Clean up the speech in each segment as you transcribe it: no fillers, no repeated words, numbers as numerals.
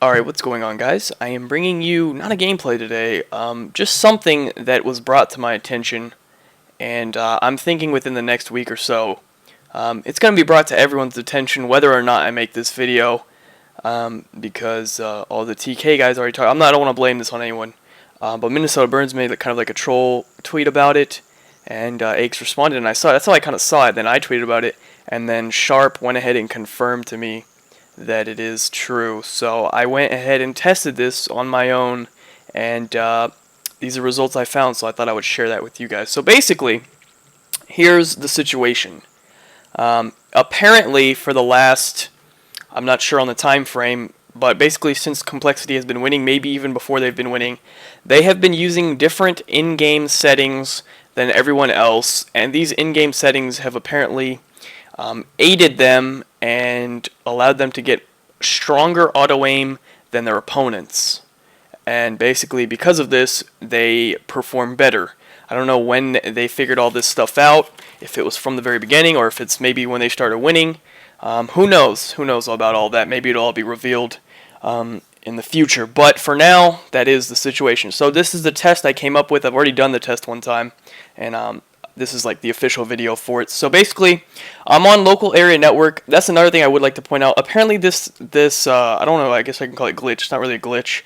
Alright, what's going on, guys? I am bringing you not a gameplay today, just something that was brought to my attention, and I'm thinking within the next week or so. It's going to be brought to everyone's attention whether or not I make this video, because all the TK guys already talked. I don't want to blame this on anyone, but Minnesota Burns made kind of like a troll tweet about it, and Aches responded, and I saw it. That's how I kind of saw it. Then I tweeted about it, and then Sharp went ahead and confirmed to me that it is true. So I went ahead and tested this on my own, and these are results I found, so I thought I would share that with you guys. So basically, here's the situation. Apparently, for the last, I'm not sure on the time frame, but basically since Complexity has been winning, maybe even before they've been winning, they have been using different in-game settings than everyone else, and these in-game settings have apparently aided them and allowed them to get stronger auto aim than their opponents. And basically, because of this, they perform better. I don't know when they figured all this stuff out, if it was from the very beginning or if it's maybe when they started winning. Who knows? Who knows about all that? Maybe it'll all be revealed in the future. But for now, that is the situation. So this is the test I came up with. I've already done the test one time, and this is like the official video for it. So basically, I'm on local area network. That's another thing I would like to point out. Apparently this I don't know, I guess I can call it glitch. It's not really a glitch.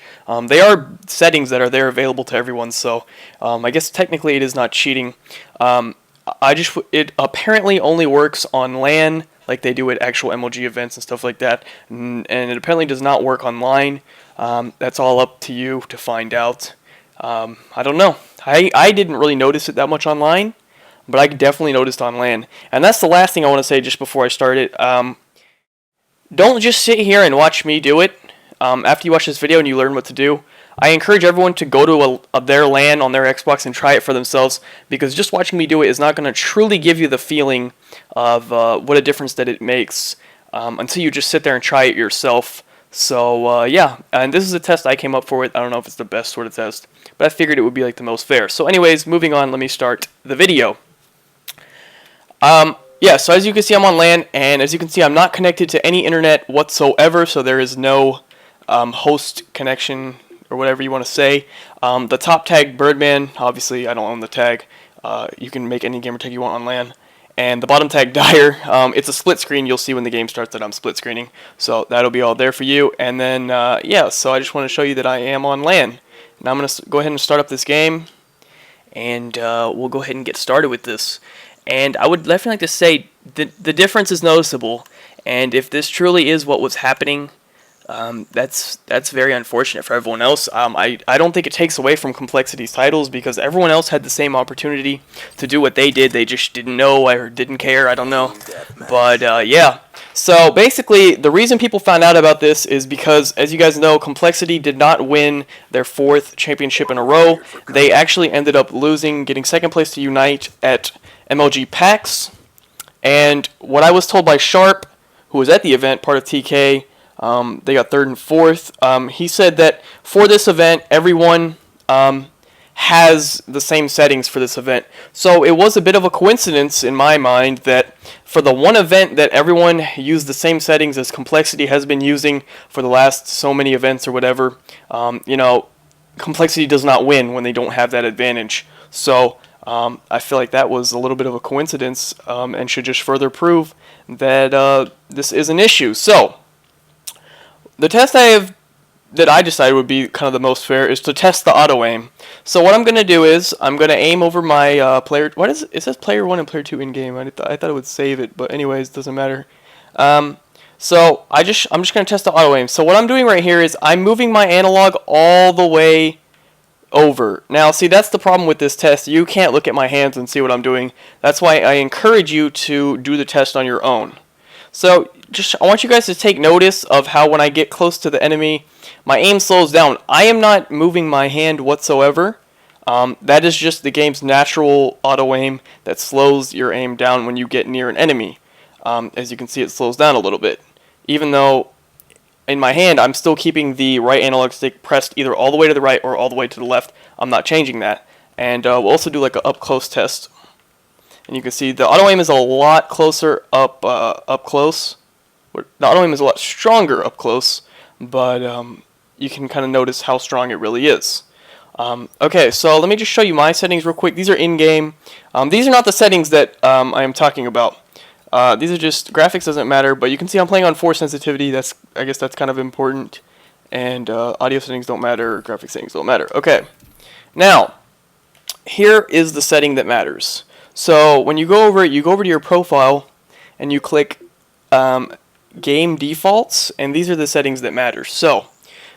They are settings that are there available to everyone, so I guess technically it is not cheating. It apparently only works on LAN, like they do at actual MLG events and stuff like that, and it apparently does not work online. That's all up to you to find out. I don't know. I didn't really notice it that much online, but I definitely noticed on LAN. And that's the last thing I want to say just before I start it. Don't just sit here and watch me do it. After you watch this video and you learn what to do, I encourage everyone to go to their LAN on their Xbox and try it for themselves, because just watching me do it is not going to truly give you the feeling of what a difference that it makes until you just sit there and try it yourself. So yeah, and this is a test I came up for it. I don't know if it's the best sort of test, but I figured it would be like the most fair. So anyways, moving on, let me start the video. Yeah, so as you can see, I'm on LAN, and as you can see, I'm not connected to any internet whatsoever, so there is no host connection, or whatever you want to say. The top tag, Birdman, obviously I don't own the tag. You can make any gamer tag you want on LAN. And the bottom tag, Dire, it's a split screen. You'll see when the game starts that I'm split screening. So that'll be all there for you. And then, yeah, so I just want to show you that I am on LAN. Now I'm going to go ahead and start up this game, and we'll go ahead and get started with this. And I would definitely like to say the difference is noticeable, and if this truly is what was happening, that's very unfortunate for everyone else. I don't think it takes away from Complexity's titles, because everyone else had the same opportunity to do what they did. They just didn't know or didn't care. I don't know. But yeah. So basically, the reason people found out about this is because, as you guys know, Complexity did not win their 4th championship in a row. They actually ended up losing, getting 2nd place to Unite at MLG PAX. And what I was told by Sharp, who was at the event, part of TK, they got 3rd and 4th. He said that for this event, everyone has the same settings for this event. So it was a bit of a coincidence in my mind that for the one event that everyone used the same settings as Complexity has been using for the last so many events or whatever, you know, Complexity does not win when they don't have that advantage. So I feel like that was a little bit of a coincidence, and should just further prove that this is an issue. So the test that I decided would be kind of the most fair is to test the auto aim. So what I'm going to do is I'm going to aim over my player. What is it? It says player 1 and player 2 in game. I thought it would save it, but anyways, doesn't matter. So I'm just going to test the auto aim. So what I'm doing right here is I'm moving my analog all the way over. Now, see, that's the problem with this test. You can't look at my hands and see what I'm doing. That's why I encourage you to do the test on your own. So I want you guys to take notice of how when I get close to the enemy, my aim slows down. I am not moving my hand whatsoever. That is just the game's natural auto aim that slows your aim down when you get near an enemy. As you can see, it slows down a little bit. Even though in my hand, I'm still keeping the right analog stick pressed either all the way to the right or all the way to the left. I'm not changing that. And we'll also do like an up-close test. And you can see the auto aim is a lot closer up close. The auto aim is a lot stronger up close, but you can kind of notice how strong it really is. Okay, so let me just show you my settings real quick. These are in-game. These are not the settings that I am talking about. These are just, graphics doesn't matter, but you can see I'm playing on 4 sensitivity. I guess that's kind of important. And audio settings don't matter, graphic settings don't matter. Okay, now, here is the setting that matters. So when you go over it, you go over to your profile, and you click Game Defaults, and these are the settings that matter. So,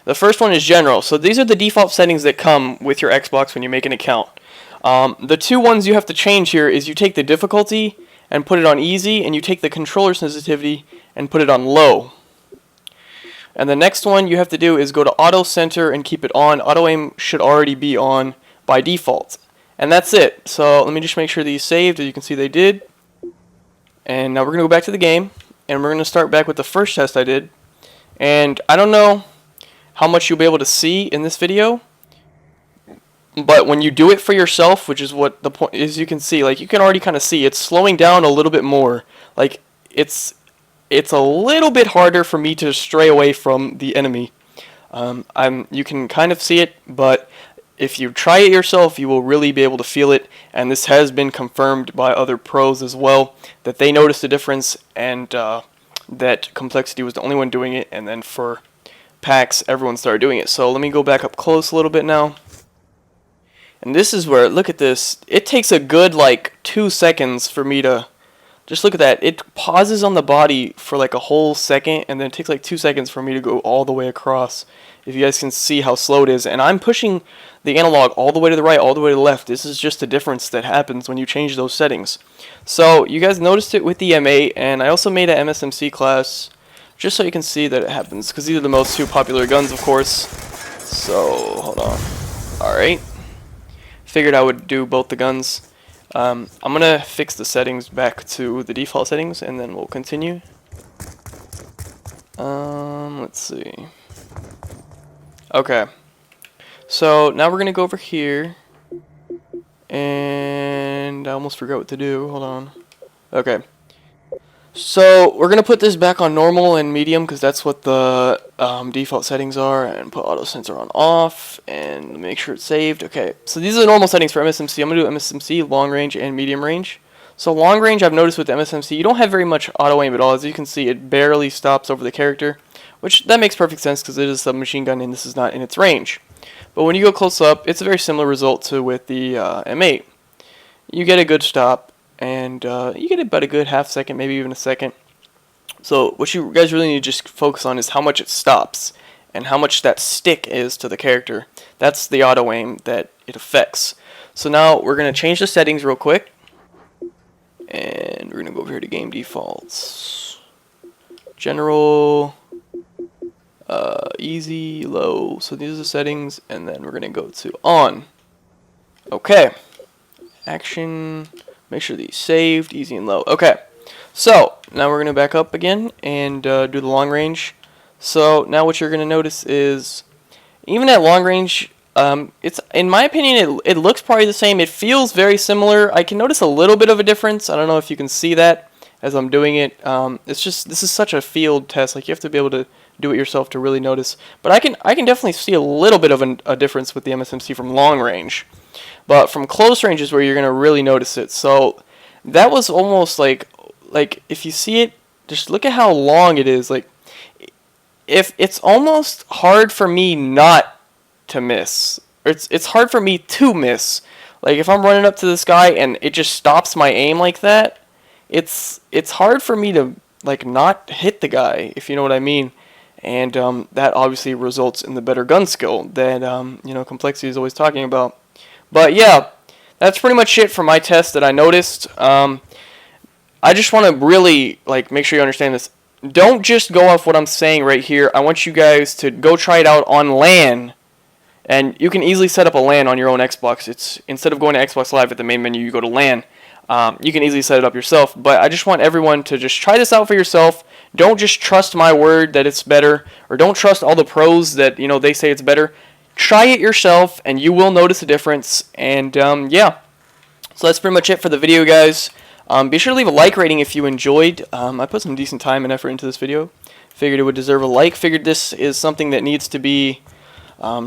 the first one is General. So these are the default settings that come with your Xbox when you make an account. The 2 ones you have to change here is you take the difficulty and put it on easy, and you take the controller sensitivity and put it on low. And the next one you have to do is go to Auto Center and keep it on. Auto Aim should already be on by default. And that's it. So let me just make sure these saved. As you can see, they did. And now we're going to go back to the game, and we're going to start back with the first test I did. And I don't know how much you'll be able to see in this video, but when you do it for yourself, which is what the point is, you can see, like, you can already kind of see it's slowing down a little bit more. Like, it's a little bit harder for me to stray away from the enemy. You can kind of see it, but if you try it yourself, you will really be able to feel it, and this has been confirmed by other pros as well, that they noticed a difference, and that Complexity was the only one doing it, and then for PAX, everyone started doing it. So let me go back up close a little bit now. And this is where, look at this, it takes a good like 2 seconds for me to, just look at that, it pauses on the body for like a whole second, and then it takes like 2 seconds for me to go all the way across. If you guys can see how slow it is, and I'm pushing the analog all the way to the right, all the way to the left. This is just a difference that happens when you change those settings. So you guys noticed it with the M8, and I also made an MSMC class just so you can see that it happens, because these are the most 2 popular guns, of course. So hold on. Alright, figured I would do both the guns. I'm gonna fix the settings back to the default settings, and then we'll continue. Let's see. Okay, so now we're gonna go over here, and I almost forgot what to do. Hold on. Okay, so we're gonna put this back on normal and medium, because that's what the default settings are, and put auto sensor on off, and make sure it's saved. Okay, so these are the normal settings for MSMC. I'm gonna do MSMC, long range, and medium range. So long range, I've noticed with the MSMC, you don't have very much auto aim at all. As you can see, it barely stops over the character, which that makes perfect sense because it is a submachine gun and this is not in its range. But when you go close up, it's a very similar result to with the M8. You get a good stop, and you get about a good half second, maybe even a second. So what you guys really need to just focus on is how much it stops and how much that stick is to the character. That's the auto aim that it affects. So now we're going to change the settings real quick, and we're going to go over here to game defaults, general, easy, low. So these are the settings, and then we're going to go to on. Okay, action, make sure these saved, easy and low. Okay, so now we're going to back up again and do the long range. So now what you're going to notice is, even at long range, it's, in my opinion, it looks probably the same. It feels very similar. I can notice a little bit of a difference. I don't know if you can see that as I'm doing it. It's just, this is such a field test. Like, you have to be able to do it yourself to really notice. But I can definitely see a little bit of a difference with the MSMC from long range. But from close range is where you're going to really notice it. So that was almost like if you see it, just look at how long it is. Like, if it's almost hard for me not to miss. It's hard for me to miss. Like, if I'm running up to this guy and it just stops my aim like that, it's hard for me to like not hit the guy, if you know what I mean. And that obviously results in the better gun skill that you know, Complexity is always talking about. But yeah, that's pretty much it for my test that I noticed. I just want to really like make sure you understand this. Don't just go off what I'm saying right here. I want you guys to go try it out on LAN. And you can easily set up a LAN on your own Xbox. It's, instead of going to Xbox Live at the main menu, you go to LAN. You can easily set it up yourself. But I just want everyone to just try this out for yourself. Don't just trust my word that it's better, or don't trust all the pros that, you know, they say it's better. Try it yourself, and you will notice a difference. And yeah, so that's pretty much it for the video, guys. Be sure to leave a like rating if you enjoyed. I put some decent time and effort into this video. Figured it would deserve a like. Figured this is something that needs to be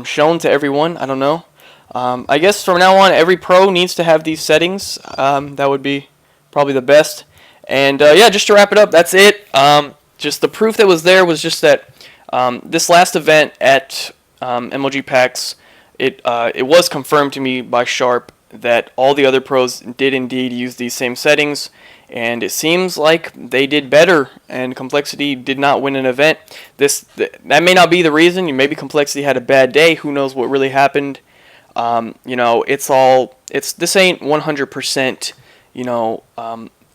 shown to everyone. I don't know. I guess from now on, every pro needs to have these settings. That would be probably the best. And yeah, just to wrap it up, that's it. Just the proof that was there was just that this last event at MLG PAX, it was confirmed to me by Sharp that all the other pros did indeed use these same settings, and it seems like they did better, and Complexity did not win an event. That may not be the reason. Maybe Complexity had a bad day. Who knows what really happened? You know, this ain't 100%, you know,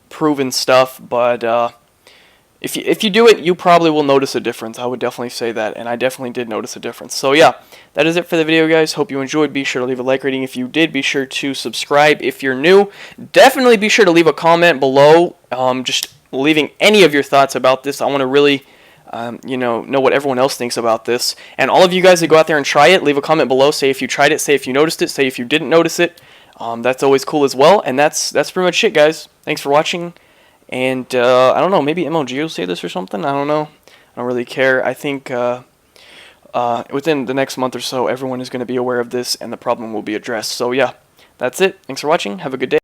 proven stuff, but if you do it, you probably will notice a difference. I would definitely say that, and I definitely did notice a difference. So yeah, that is it for the video, guys. Hope you enjoyed. Be sure to leave a like rating if you did. Be sure to subscribe if you're new. Definitely be sure to leave a comment below, just leaving any of your thoughts about this. I want to really you know what everyone else thinks about this. And all of you guys that go out there and try it, leave a comment below. Say if you tried it, say if you noticed it, say if you didn't notice it. That's always cool as well. And that's pretty much it, guys. Thanks for watching. And I don't know, maybe MLG will say this or something. I don't know. I don't really care. I think within the next month or so, everyone is going to be aware of this, and the problem will be addressed. So yeah, that's it. Thanks for watching. Have a good day.